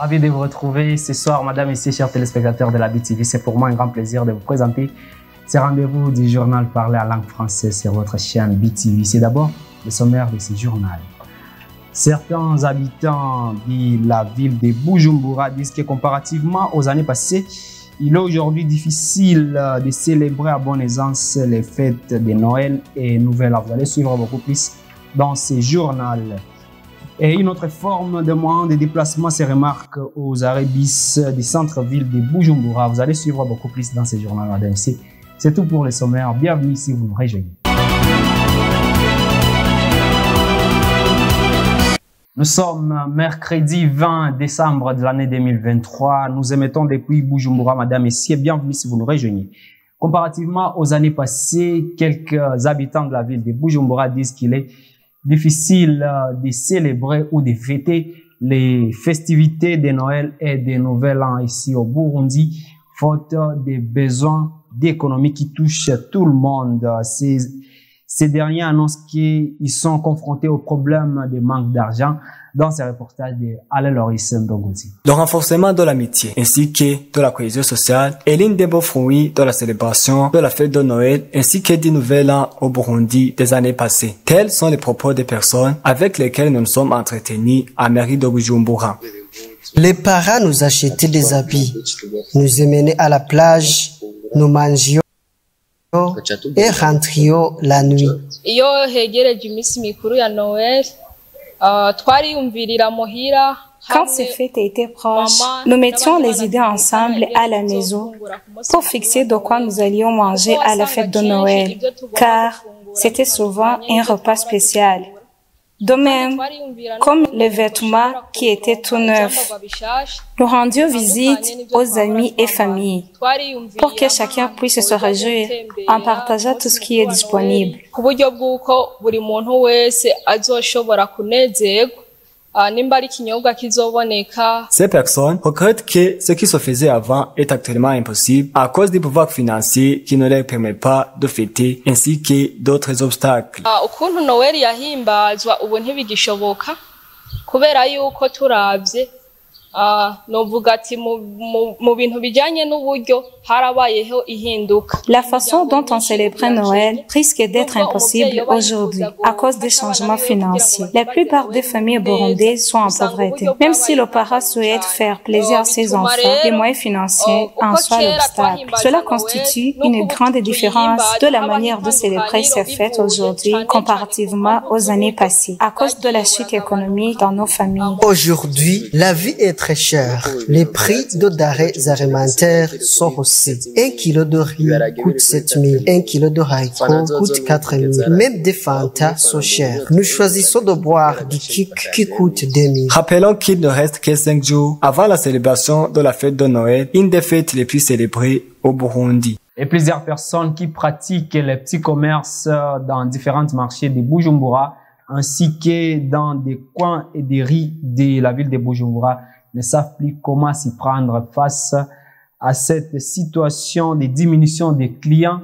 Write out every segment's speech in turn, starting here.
Ravi de vous retrouver ce soir, madame et messieurs, chers téléspectateurs de la BTV. C'est pour moi un grand plaisir de vous présenter ce rendez-vous du journal parlé en langue française sur votre chaîne BTV. C'est d'abord le sommaire de ce journal. Certains habitants de la ville de Bujumbura disent que comparativement aux années passées, il est aujourd'hui difficile de célébrer à bonne aisance les fêtes de Noël et Nouvel An. Vous allez suivre beaucoup plus dans ce journal. Et une autre forme de moyen de déplacement se remarque aux arrêts bis du centre-ville de Bujumbura. Vous allez suivre beaucoup plus dans ce journal, madame. C'est tout pour les sommaires. Bienvenue si vous nous rejoignez. Nous sommes mercredi 20 décembre de l'année 2023. Nous émettons depuis Bujumbura, madame et messieurs. Bienvenue si vous nous rejoignez. Comparativement aux années passées, quelques habitants de la ville de Bujumbura disent qu'il est difficile de célébrer ou de fêter les festivités de Noël et de Nouvel An ici au Burundi, faute des besoins d'économie qui touchent tout le monde. Ces derniers annoncent qu'ils sont confrontés au problème de manque d'argent dans ce reportage de Alain Loris Ndongozi. Le renforcement de l'amitié ainsi que de la cohésion sociale est l'un des beaux fruits de la célébration de la fête de Noël ainsi que du Nouvel An au Burundi des années passées. Tels sont les propos des personnes avec lesquelles nous nous sommes entretenus à mairie de Bujumbura. Les parents nous achetaient des habits, nous emmenaient à la plage, nous mangions et rentrions la nuit. Quand ces fêtes étaient proches, nous mettions les idées ensemble à la maison pour fixer de quoi nous allions manger à la fête de Noël, car c'était souvent un repas spécial. De même, comme les vêtements qui étaient tout neufs, nous rendions visite aux amis et familles pour que chacun puisse se réjouir en partageant tout ce qui est disponible. Ces personnes regrettent que ce qui se faisait avant est actuellement impossible à cause du pouvoir financier qui ne leur permet pas de fêter ainsi que d'autres obstacles. La façon dont on célébrait Noël risque d'être impossible aujourd'hui à cause des changements financiers. La plupart des familles burundaises sont en pauvreté. Même si le parent souhaite faire plaisir à ses enfants, les moyens financiers en sont l'obstacle. Cela constitue une grande différence de la manière de célébrer ces fêtes aujourd'hui comparativement aux années passées à cause de la chute économique dans nos familles. Aujourd'hui, la vie est très chère. Les prix de denrées alimentaires sont haussés. 1 kilo de riz coûte 7 000. 1 kilo de haricots coûte 4 000. Même des Fanta sont chers. Nous choisissons de boire du Kik qui coûte 2 000. Rappelons qu'il ne reste que 5 jours avant la célébration de la fête de Noël, une des fêtes les plus célébrées au Burundi. Et plusieurs personnes qui pratiquent les petits commerces dans différents marchés de Bujumbura ainsi que dans des coins et des rues de la ville de Bujumbura ne savent plus comment s'y prendre face à cette situation de diminution des clients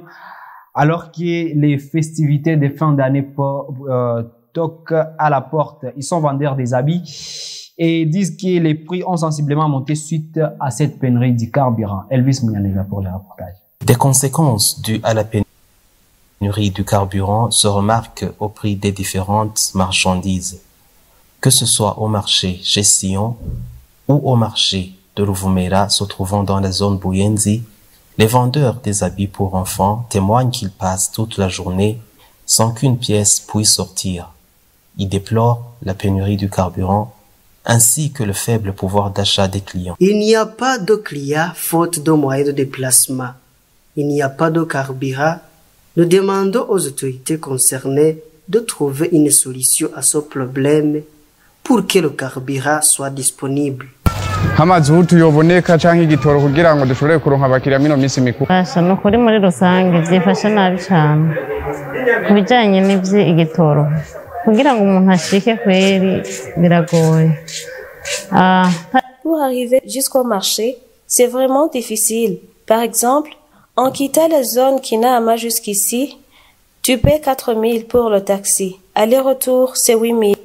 alors que les festivités de fin d'année toquent à la porte. Ils sont vendeurs des habits et disent que les prix ont sensiblement monté suite à cette pénurie du carburant. Elvis Mounianeza pour le reportage. Des conséquences dues à la pénurie du carburant se remarquent au prix des différentes marchandises, que ce soit au marché chez Sion ou au marché de Ruvumera se trouvant dans la zone Buyenzi. Les vendeurs des habits pour enfants témoignent qu'ils passent toute la journée sans qu'une pièce puisse sortir. Ils déplorent la pénurie du carburant ainsi que le faible pouvoir d'achat des clients. Il n'y a pas de clients faute de moyens de déplacement. Il n'y a pas de carburant. Nous demandons aux autorités concernées de trouver une solution à ce problème pour que le carburant soit disponible. Hamazutu yoboneka canke igitoro kugira ngo dushobore kuronka abakiriya mino misi mikuru. Basha nukuri muri rusange byifasha nabi cyane. Kubijanye n'ivyi igitoro. Kugira ngo umuntu ashike kweri biragoye. Pour arriver jusqu'au marché, c'est vraiment difficile. Par exemple, en quittant la zone Kinama jusqu'ici, tu paies 4 000 pour le taxi. Aller-retour, c'est 8 000.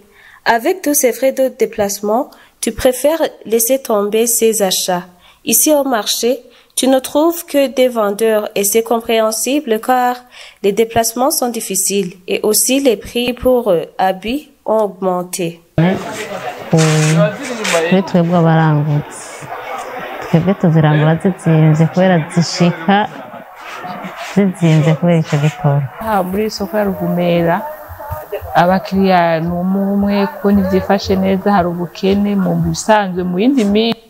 Avec tous ces frais de déplacement, tu préfères laisser tomber ces achats. Ici au marché, tu ne trouves que des vendeurs et c'est compréhensible car les déplacements sont difficiles et aussi les prix pour habits ont augmenté. twebwe abarangutse twebwe tuzirangura zitsinze kubera zishika zitsinze kubera icyo gitoro. Muri isoko ya Ruvumera abakiriya ni umwe kuko ntibyifashe neza, hari ubukene mu bisanzwe mu yindi minsi.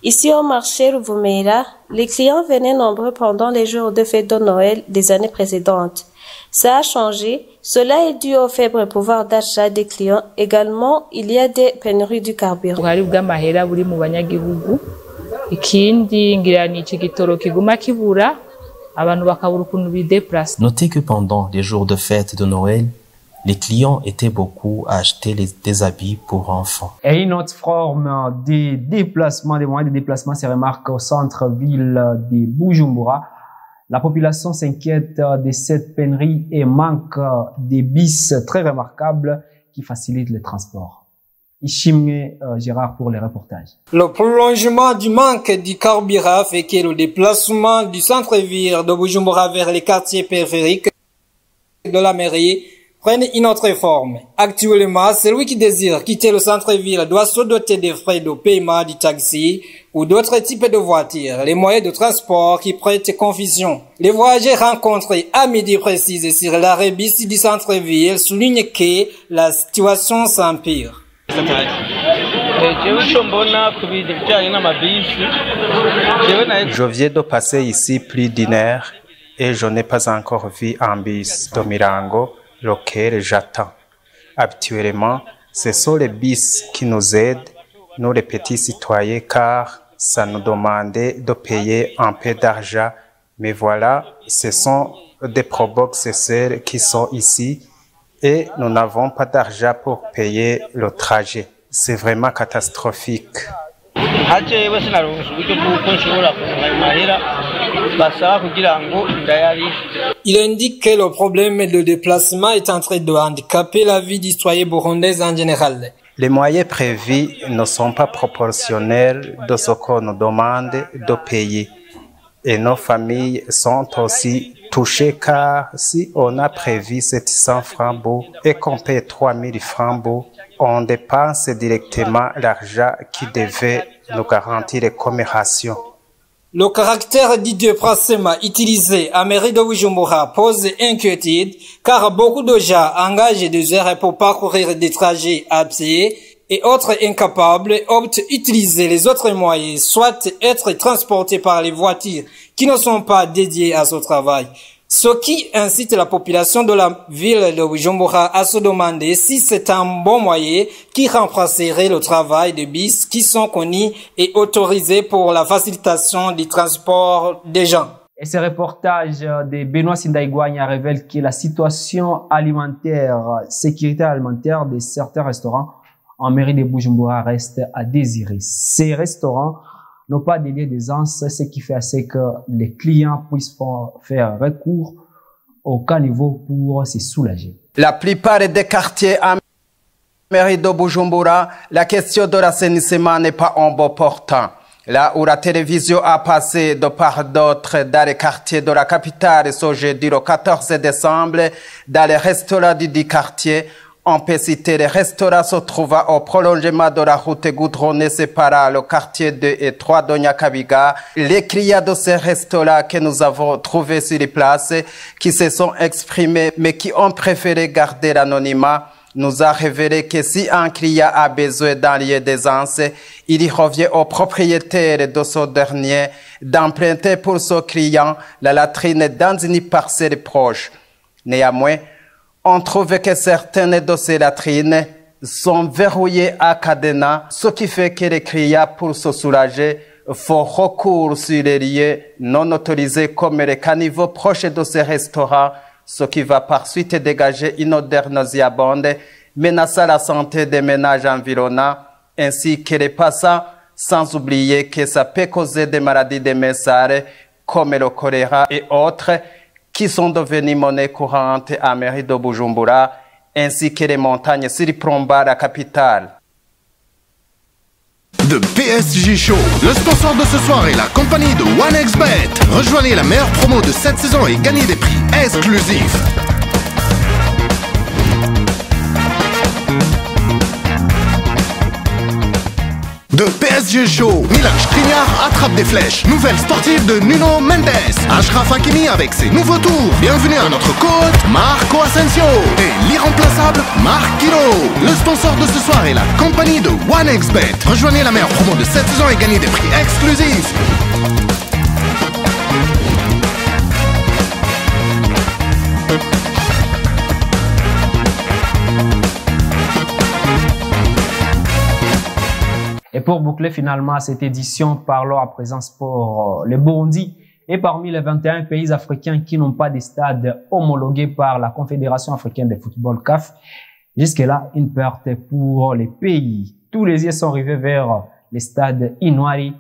Ici au marché Ruvumera, les clients venaient nombreux pendant les jours de fête de Noël des années précédentes. Ça a changé. Cela est dû au faible pouvoir d'achat des clients. Également, il y a des pénuries du carburant. Ubuhari bw'amahera buri mu banyagihugu. Ikindi ngira ni iki gitoro kiguma kibura abantu bakabura ukuntu bideplace. Notez que pendant les jours de fête de Noël, les clients étaient beaucoup à acheter des habits pour enfants. Et une autre forme de déplacement, des moyens de déplacement se remarque au centre-ville de Bujumbura. La population s'inquiète de cette pénurie et manque des bus très remarquables qui facilitent le transport. Ishimwe Gérard pour les reportages. Le prolongement du manque du carburant fait que le déplacement du centre-ville de Bujumbura vers les quartiers périphériques de la mairie prennent une autre forme. Actuellement, celui qui désire quitter le centre-ville doit se doter des frais de paiement du taxi ou d'autres types de voitures, les moyens de transport qui prêtent confusion. Les voyageurs rencontrés à midi précis sur l'arrêt bus du centre-ville soulignent que la situation s'empire. Je viens de passer ici plus d'une heure et je n'ai pas encore vu un bus de Mirango lequel j'attends. Habituellement, ce sont les bus qui nous aident, nous les petits citoyens, car ça nous demandait de payer un peu d'argent. Mais voilà, ce sont des proboxeurs qui sont ici et nous n'avons pas d'argent pour payer le trajet. C'est vraiment catastrophique. Il indique que le problème de déplacement est en train de handicaper la vie du citoyen burundais en général. Les moyens prévus ne sont pas proportionnels de ce qu'on nous demande de payer. Et nos familles sont aussi touchées car si on a prévu 700 francs et qu'on paie 3000 francs, on dépense directement l'argent qui devait nous garantir les commémorations. Le caractère du déplacement utilisé à mairie de Bujumbura pose inquiétude car beaucoup de gens engagent des heures pour parcourir des trajets à pied et autres incapables optent utiliser les autres moyens, soit être transportés par les voitures qui ne sont pas dédiées à ce travail. Ce qui incite la population de la ville de Bujumbura à se demander si c'est un bon moyen qui remplacerait le travail de bus qui sont connus et autorisés pour la facilitation du transport des gens. Et ce reportage de Benoît Sindaïgouania révèle que la situation alimentaire, sécurité alimentaire de certains restaurants en mairie de Bujumbura reste à désirer. Ces restaurants n'ont pas de lieu d'aisance, ce qui fait assez que les clients puissent faire recours au caniveau pour se soulager. La plupart des quartiers en mairie de Bujumbura, la question de l'assainissement n'est pas en bon portant. Là où la télévision a passé de part d'autre dans les quartiers de la capitale ce jeudi le 14 décembre, dans les restaurants du quartier, on peut citer les restaurants se trouvant au prolongement de la route goudronnée séparant le quartier 2 et 3 de Nyakabiga. Les clients de ces restaurants que nous avons trouvés sur les places, qui se sont exprimés mais qui ont préféré garder l'anonymat, nous a révélé que si un client a besoin d'un lieu d'aisance, il y revient au propriétaire de ce dernier d'emprunter pour ce client la latrine dans une parcelle proche. Néanmoins, on trouve que certaines de ces latrines sont verrouillées à cadenas, ce qui fait que les clients, pour se soulager, font recours sur les lieux non autorisés comme les caniveaux proches de ces restaurants, ce qui va par suite dégager une odeur nauséabonde, menaçant la santé des ménages environnants, ainsi que les passants, sans oublier que ça peut causer des maladies de messages comme le choléra et autres, qui sont devenus monnaie courante à mairie de Bujumbura, ainsi que les montagnes Siripromba, la capitale. de PSG Show. Le sponsor de ce soir est la compagnie de OneXBet. Rejoignez la meilleure promo de cette saison et gagnez des prix exclusifs. De PSG Show, Milan Skriniar attrape des flèches. Nouvelle sportive de Nuno Mendes. Achraf Hakimi avec ses nouveaux tours. Bienvenue à notre côte, Marco Asensio. Et l'irremplaçable Marc Guiro. Le sponsor de ce soir est la compagnie de OneXBet. Rejoignez la meilleure promo de cette saison et gagnez des prix exclusifs. Et pour boucler finalement cette édition, parlons à présent sport. Le Burundi est parmi les 21 pays africains qui n'ont pas de stade homologué par la Confédération africaine de football CAF. Jusque-là, une perte pour les pays. Tous les yeux sont rivés vers le stade Inouari,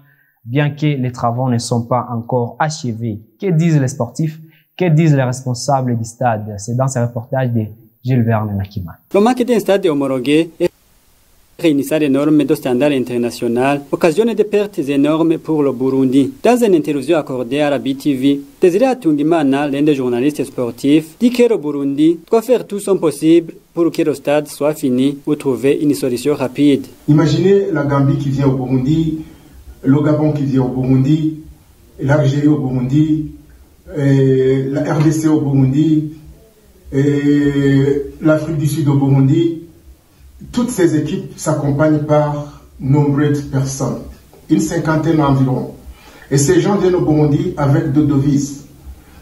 bien que les travaux ne sont pas encore achevés. Que disent les sportifs? Que disent les responsables du stade? C'est dans ce reportage de Gilles Verne Nakima. Le manque d'un stade homologué est réunissant les normes de standard international occasionne des pertes énormes pour le Burundi. Dans une interview accordée à la BTV, Désiré Atungimana, l'un des journalistes sportifs, dit que le Burundi doit faire tout son possible pour que le stade soit fini ou trouver une solution rapide. Imaginez la Gambie qui vient au Burundi, le Gabon qui vient au Burundi, l'Algérie au Burundi, la RDC au Burundi, l'Afrique du Sud au Burundi. Toutes ces équipes s'accompagnent par nombreuses personnes, une cinquantaine environ. Et ces gens viennent au Burundi avec de devises.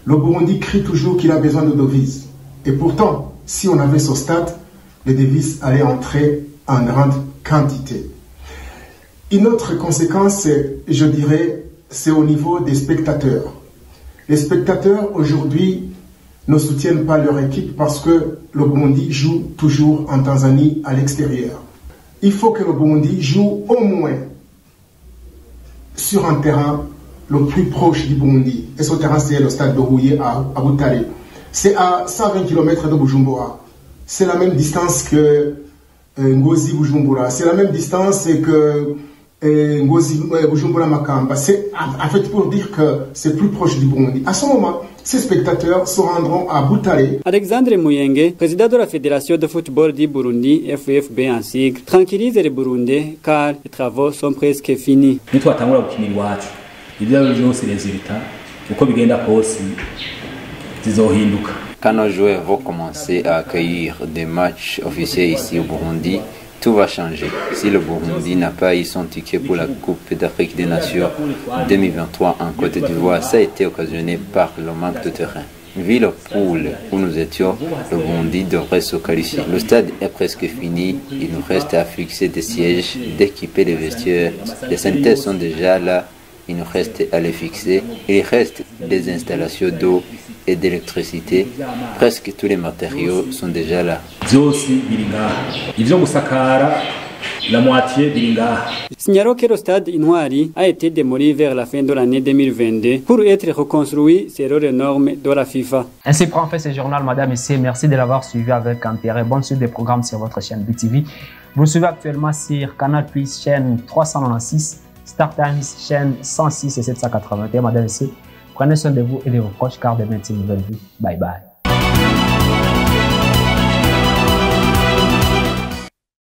Le Burundi crie toujours qu'il a besoin de devises. Et pourtant, si on avait ce stade, les devises allaient entrer en grande quantité. Une autre conséquence, je dirais, c'est au niveau des spectateurs. Les spectateurs, aujourd'hui, ne soutiennent pas leur équipe parce que le Burundi joue toujours en Tanzanie à l'extérieur. Il faut que le Burundi joue au moins sur un terrain le plus proche du Burundi. Et ce terrain, c'est le stade de Rouillé à Butare. C'est à 120 km de Bujumbura. C'est la même distance que Ngozi Bujumbura. C'est la même distance que Ngozi Bujumbura Makamba. C'est en fait pour dire que c'est plus proche du Burundi. À ce moment, ces spectateurs se rendront à Butare. Alexandre Muyenge, président de la Fédération de football du Burundi, FFB en sigle, tranquillise les Burundais car les travaux sont presque finis. Quand nos joueurs vont commencer à accueillir des matchs officiels ici au Burundi, tout va changer. Si le Burundi n'a pas eu son ticket pour la Coupe d'Afrique des Nations 2023 en Côte d'Ivoire, ça a été occasionné par le manque de terrain. Vu le pool où nous étions, le Burundi devrait se qualifier. Le stade est presque fini, il nous reste à fixer des sièges, d'équiper les vestiaires. Les synthèses sont déjà là, il nous reste à les fixer. Il reste des installations d'eau et d'électricité. Presque tous les matériaux sont déjà là. Signalons que le stade Inouari a été démoli vers la fin de l'année 2022 pour être reconstruit selon les normes de la FIFA. Ainsi prend fait ce journal, madame et messieurs. Merci de l'avoir suivi avec intérêt. Bonne suite des programmes sur votre chaîne BTV. Vous suivez actuellement sur Canal+, chaîne 396, Star Times, chaîne 106 et 781. Madame et messieurs, prenez soin de vous et de vos proches car demain c'est une nouvelle vie. Bye bye.